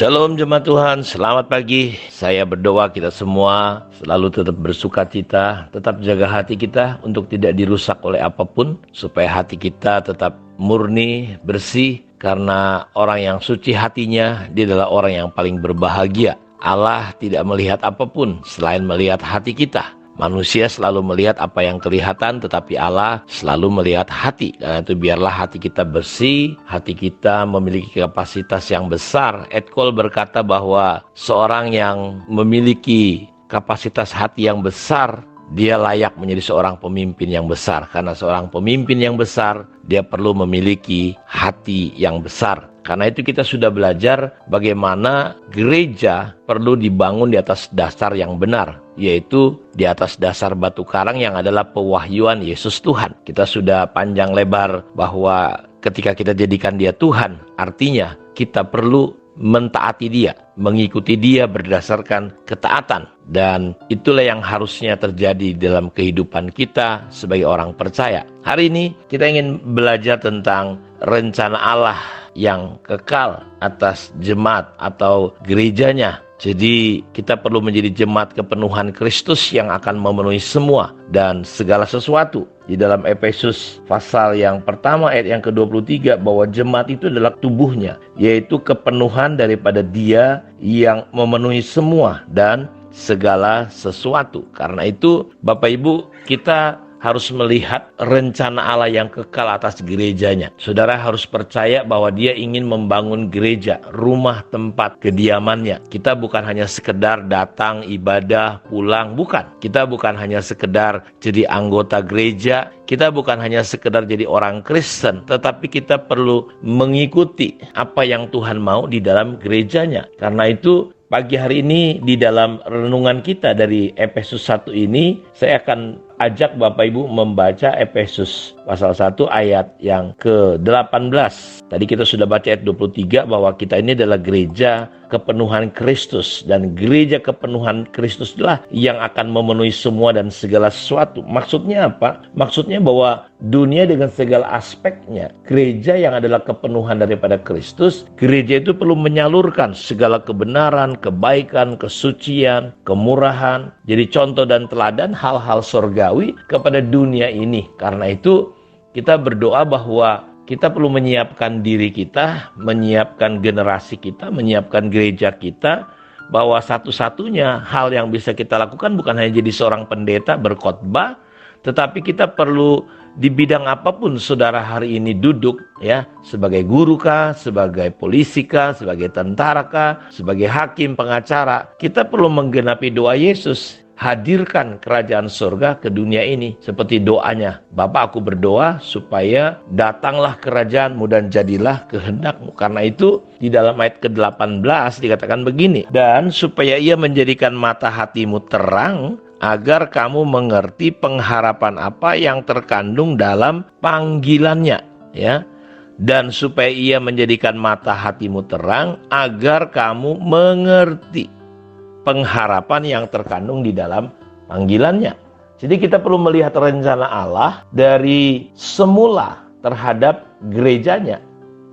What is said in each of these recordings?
Shalom jemaat Tuhan, selamat pagi. Saya berdoa kita semua selalu tetap bersuka cita, tetap jaga hati kita untuk tidak dirusak oleh apapun, supaya hati kita tetap murni, bersih, karena orang yang suci hatinya, dia adalah orang yang paling berbahagia. Allah tidak melihat apapun selain melihat hati kita. Manusia selalu melihat apa yang kelihatan, tetapi Allah selalu melihat hati. Karena itu biarlah hati kita bersih, hati kita memiliki kapasitas yang besar. Ed Cole berkata bahwa seorang yang memiliki kapasitas hati yang besar, dia layak menjadi seorang pemimpin yang besar. Karena seorang pemimpin yang besar, dia perlu memiliki hati yang besar. Karena itu kita sudah belajar bagaimana gereja perlu dibangun di atas dasar yang benar, yaitu di atas dasar batu karang yang adalah pewahyuan Yesus Tuhan. Kita sudah panjang lebar bahwa ketika kita jadikan dia Tuhan, artinya kita perlu mentaati dia, mengikuti dia berdasarkan ketaatan. Dan itulah yang harusnya terjadi dalam kehidupan kita sebagai orang percaya. Hari ini kita ingin belajar tentang rencana Allah yang kekal atas jemaat atau gerejanya. Jadi kita perlu menjadi jemaat kepenuhan Kristus yang akan memenuhi semua dan segala sesuatu. Di dalam Efesus pasal yang pertama ayat yang ke-23 bahwa jemaat itu adalah tubuhnya, yaitu kepenuhan daripada dia yang memenuhi semua dan segala sesuatu. Karena itu Bapak Ibu, kita harus melihat rencana Allah yang kekal atas gerejanya. Saudara harus percaya bahwa dia ingin membangun gereja, rumah tempat kediamannya. Kita bukan hanya sekedar datang ibadah, pulang, bukan. Kita bukan hanya sekedar jadi anggota gereja, kita bukan hanya sekedar jadi orang Kristen, tetapi kita perlu mengikuti apa yang Tuhan mau di dalam gerejanya. Karena itu pagi hari ini di dalam renungan kita dari Efesus 1 ini, saya akan ajak Bapak Ibu membaca Efesus pasal 1 ayat yang ke-18. Tadi kita sudah baca ayat 23 bahwa kita ini adalah gereja kepenuhan Kristus. Dan gereja kepenuhan Kristus adalah yang akan memenuhi semua dan segala sesuatu. Maksudnya apa? Maksudnya bahwa dunia dengan segala aspeknya, gereja yang adalah kepenuhan daripada Kristus, gereja itu perlu menyalurkan segala kebenaran, kebaikan, kesucian, kemurahan, jadi contoh dan teladan hal-hal surgawi kepada dunia ini. Karena itu kita berdoa bahwa kita perlu menyiapkan diri kita, menyiapkan generasi kita, menyiapkan gereja kita, bahwa satu-satunya hal yang bisa kita lakukan bukan hanya jadi seorang pendeta berkhotbah, tetapi kita perlu di bidang apapun saudara hari ini duduk, ya, sebagai guru kah, sebagai polisi kah, sebagai tentara kah, sebagai hakim, pengacara, kita perlu menggenapi doa Yesus. Hadirkan kerajaan surga ke dunia ini. Seperti doanya, Bapa, aku berdoa supaya datanglah kerajaanmu dan jadilah kehendakmu. Karena itu di dalam ayat ke-18 dikatakan begini, dan supaya ia menjadikan mata hatimu terang, agar kamu mengerti pengharapan apa yang terkandung dalam panggilannya, ya. Dan supaya ia menjadikan mata hatimu terang, agar kamu mengerti pengharapan yang terkandung di dalam panggilannya. Jadi kita perlu melihat rencana Allah dari semula terhadap gerejanya.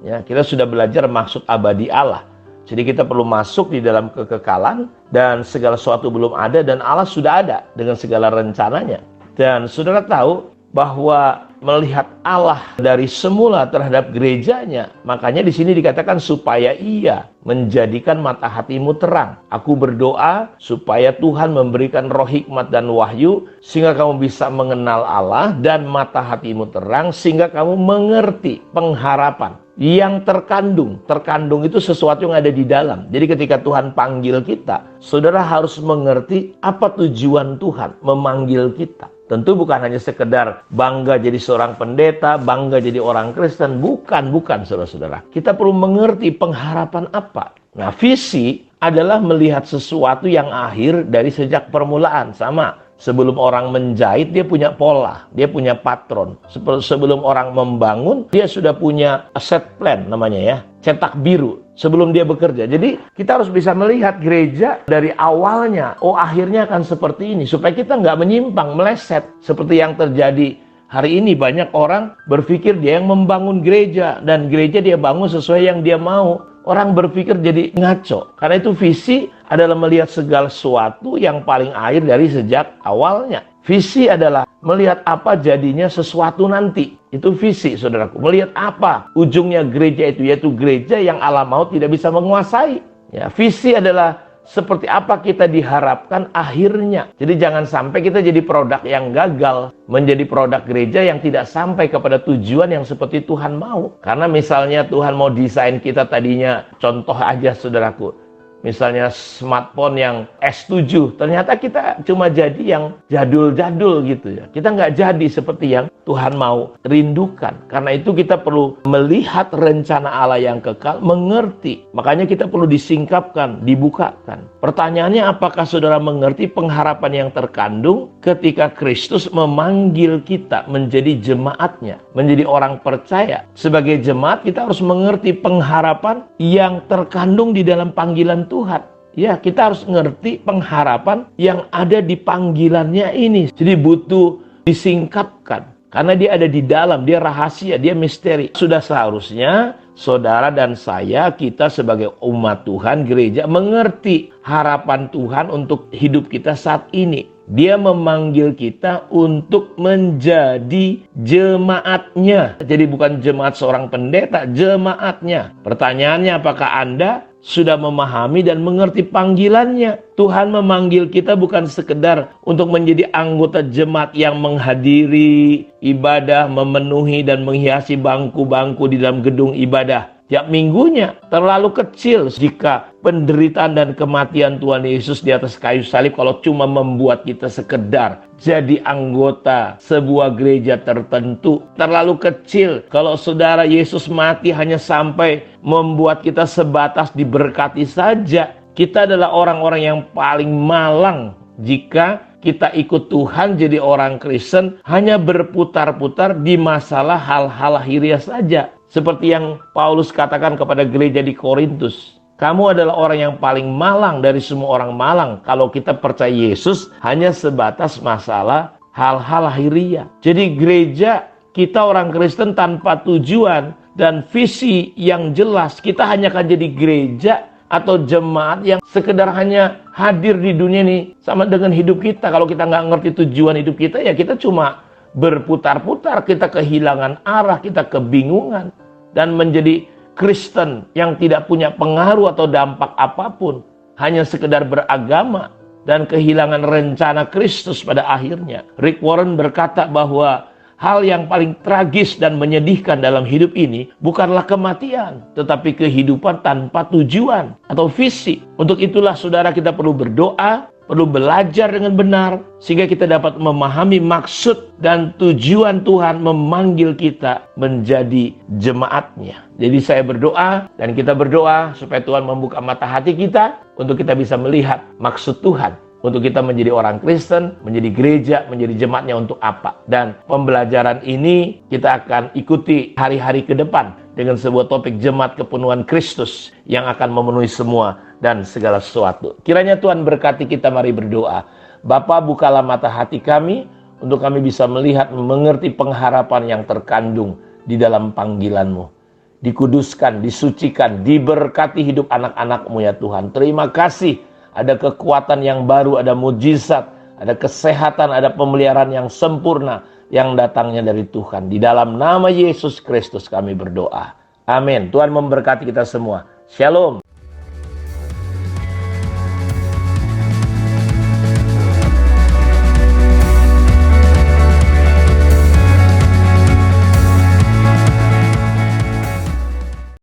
Ya, kita sudah belajar maksud abadi Allah. Jadi kita perlu masuk di dalam kekekalan dan segala sesuatu belum ada dan Allah sudah ada dengan segala rencananya. Dan saudara tahu bahwa melihat Allah dari semula terhadap gerejanya, makanya di sini dikatakan supaya ia menjadikan mata hatimu terang. Aku berdoa supaya Tuhan memberikan roh hikmat dan wahyu sehingga kamu bisa mengenal Allah, dan mata hatimu terang sehingga kamu mengerti pengharapan yang terkandung. Terkandung itu sesuatu yang ada di dalam. Jadi ketika Tuhan panggil kita, saudara harus mengerti apa tujuan Tuhan memanggil kita. Tentu bukan hanya sekedar bangga jadi seorang pendeta, bangga jadi orang Kristen. Bukan saudara-saudara. Kita perlu mengerti pengharapan apa. Nah, visi adalah melihat sesuatu yang akhir dari sejak permulaan. Sama. Sebelum orang menjahit, dia punya pola, dia punya patron. Sebelum orang membangun, dia sudah punya asset plan namanya, ya, cetak biru sebelum dia bekerja. Jadi kita harus bisa melihat gereja dari awalnya. Oh, akhirnya akan seperti ini, supaya kita nggak menyimpang, meleset seperti yang terjadi hari ini. Banyak orang berpikir dia yang membangun gereja, dan gereja dia bangun sesuai yang dia mau. orang berpikir jadi ngaco. Karena itu visi adalah melihat segala sesuatu yang paling akhir dari sejak awalnya. Visi adalah melihat apa jadinya sesuatu nanti. Itu visi, saudaraku. Melihat apa ujungnya gereja itu, yaitu gereja yang alam maut tidak bisa menguasai. Ya, visi adalah seperti apa kita diharapkan akhirnya. Jadi jangan sampai kita jadi produk yang gagal, menjadi produk gereja yang tidak sampai kepada tujuan yang seperti Tuhan mau. Karena misalnya Tuhan mau desain kita tadinya, contoh aja saudaraku, misalnya smartphone yang S7, ternyata kita cuma jadi yang jadul-jadul gitu ya. Kita nggak jadi seperti yang Tuhan mau rindukan. Karena itu kita perlu melihat rencana Allah yang kekal, mengerti. Makanya kita perlu disingkapkan, dibukakan. Pertanyaannya, apakah saudara mengerti pengharapan yang terkandung ketika Kristus memanggil kita menjadi jemaatnya, menjadi orang percaya? Sebagai jemaat kita harus mengerti pengharapan yang terkandung di dalam panggilan Tuhan. Ya, kita harus ngerti pengharapan yang ada di panggilannya ini. Jadi butuh disingkapkan. Karena dia ada di dalam, dia rahasia, dia misteri. Sudah seharusnya saudara dan saya, kita sebagai umat Tuhan, gereja, mengerti harapan Tuhan untuk hidup kita saat ini. Dia memanggil kita untuk menjadi jemaatnya. Jadi bukan jemaat seorang pendeta, jemaatnya. Pertanyaannya, apakah Anda sudah memahami dan mengerti panggilannya? Tuhan memanggil kita bukan sekedar untuk menjadi anggota jemaat yang menghadiri ibadah, memenuhi dan menghiasi bangku-bangku di dalam gedung ibadah tiap minggunya. Terlalu kecil jika penderitaan dan kematian Tuhan Yesus di atas kayu salib kalau cuma membuat kita sekedar jadi anggota sebuah gereja tertentu. Terlalu kecil kalau saudara Yesus mati hanya sampai membuat kita sebatas diberkati saja. Kita adalah orang-orang yang paling malang jika kita ikut Tuhan jadi orang Kristen hanya berputar-putar di masalah hal-hal lahiriah saja. Seperti yang Paulus katakan kepada gereja di Korintus. Kamu adalah orang yang paling malang dari semua orang malang kalau kita percaya Yesus hanya sebatas masalah hal-hal lahiriah. Jadi gereja kita orang Kristen tanpa tujuan dan visi yang jelas, kita hanya akan jadi gereja atau jemaat yang sekedar hanya hadir di dunia ini sama dengan hidup kita. Kalau kita nggak ngerti tujuan hidup kita, ya kita cuma berputar-putar, kita kehilangan arah, kita kebingungan, dan menjadi Kristen yang tidak punya pengaruh atau dampak apapun, hanya sekedar beragama dan kehilangan rencana Kristus pada akhirnya. Rick Warren berkata bahwa hal yang paling tragis dan menyedihkan dalam hidup ini bukanlah kematian, tetapi kehidupan tanpa tujuan atau visi. Untuk itulah saudara, kita perlu berdoa, perlu belajar dengan benar, sehingga kita dapat memahami maksud dan tujuan Tuhan memanggil kita menjadi jemaatnya. Jadi saya berdoa dan kita berdoa supaya Tuhan membuka mata hati kita untuk kita bisa melihat maksud Tuhan untuk kita menjadi orang Kristen, menjadi gereja, menjadi jemaatnya untuk apa. Dan pembelajaran ini kita akan ikuti hari-hari ke depan dengan sebuah topik jemaat kepenuhan Kristus yang akan memenuhi semua dan segala sesuatu. Kiranya Tuhan berkati kita, mari berdoa. Bapa, bukalah mata hati kami untuk kami bisa melihat, mengerti pengharapan yang terkandung di dalam panggilan-Mu. Dikuduskan, disucikan, diberkati hidup anak-anak-Mu ya Tuhan. Terima kasih. Ada kekuatan yang baru, ada mujizat, ada kesehatan, ada pemeliharaan yang sempurna yang datangnya dari Tuhan. Di dalam nama Yesus Kristus kami berdoa. Amin. Tuhan memberkati kita semua. Shalom.